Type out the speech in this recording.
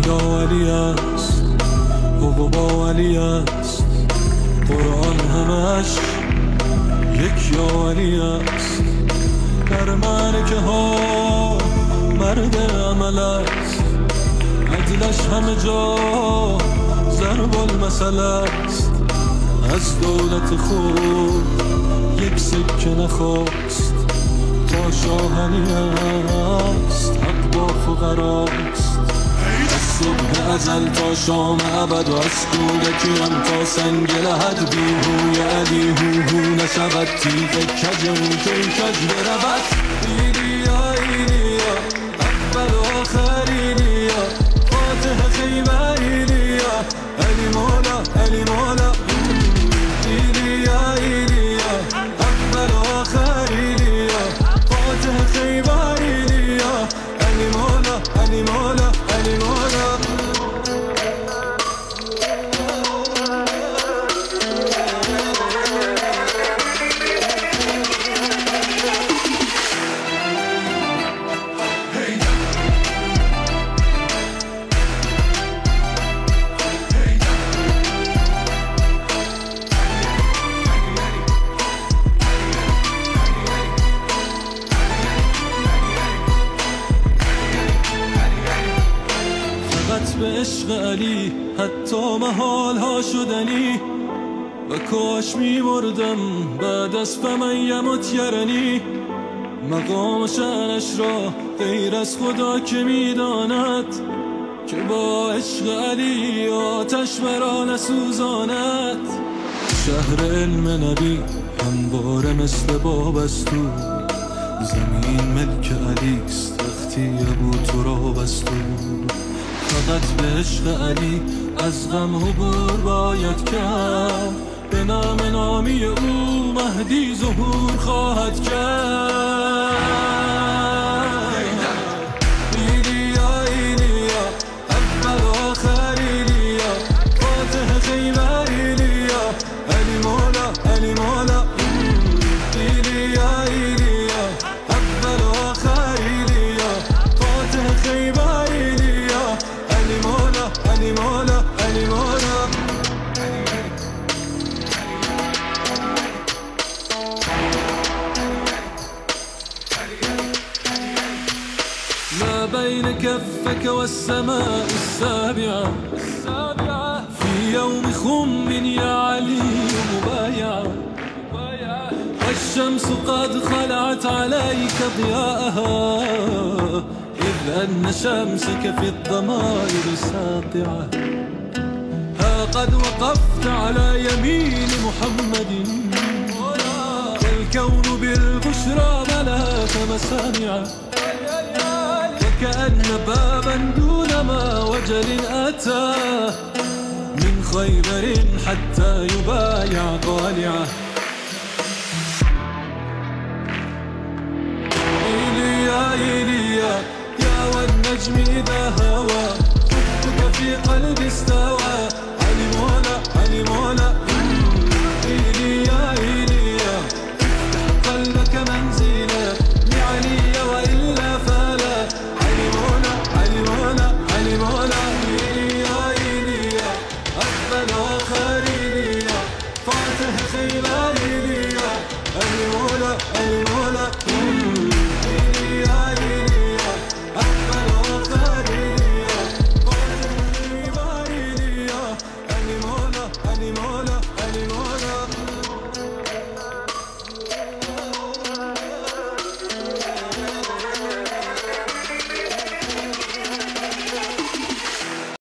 یا علی است، حقوقا علی است، قرآن همش یک یا علی است. در معرکه ها مرد عمل است، عدلش همه جا ضرب المثل است. از دولت خود یک سکه نخواست، تا شاهنی است، حق با فقراست. از صبح ازل تا شام ابد و از کودکیم تا سنگ لحد بیهوی علی هو نشود تیغ کج اون که این کج برود. ایلیا ایلیا اول و آخر ایلیا، فاتح خیبر ایلیا، علی مولا علی مولا. ایلیا ایلیا اول و آخر ایلیا، فاتح خیبر ایلیا، علی مولا علی مولا علی مولا. به عشق علی حتی محال ها شدنی، و کاش می مردم بعد از فمن یمت یرنی. مقام شأنش را غیر از خدا که می داند، که با عشق علی آتش مرا نسوزاند. شهر علم نبی همواره مثل بابستو، زمین ملک علیست وقتی ابو تراب است. فقط به عشق علی از غم عبور باید کرد، به نام نامی او مهدی ظهور خواهد کرد. ایلیا ایلیا اول و آخر ایلیا، فاتح خیبر ایلیا، علی مولا علی مولا. ایلیا ایلیا اول و آخر ایلیا، فاتح خیبر ایلیا، علی مولا علی مولا علی مولا. ما بين كفك والسماء السابعة، في يوم خم يا علي مبايعة، والشمس قد خلعت عليك ضياءها، إذ أن شمسك في الضمائر ساطعة. ها قد وقفت على يمين محمد، والكون بالبشرى ملاك مسامعا، وكأن بابا دون ما وجل أتى من خيبر حتى يبايع قالعه. إيليا إيليا يا والنجم إذا هوى، حبك في قلبي استوى.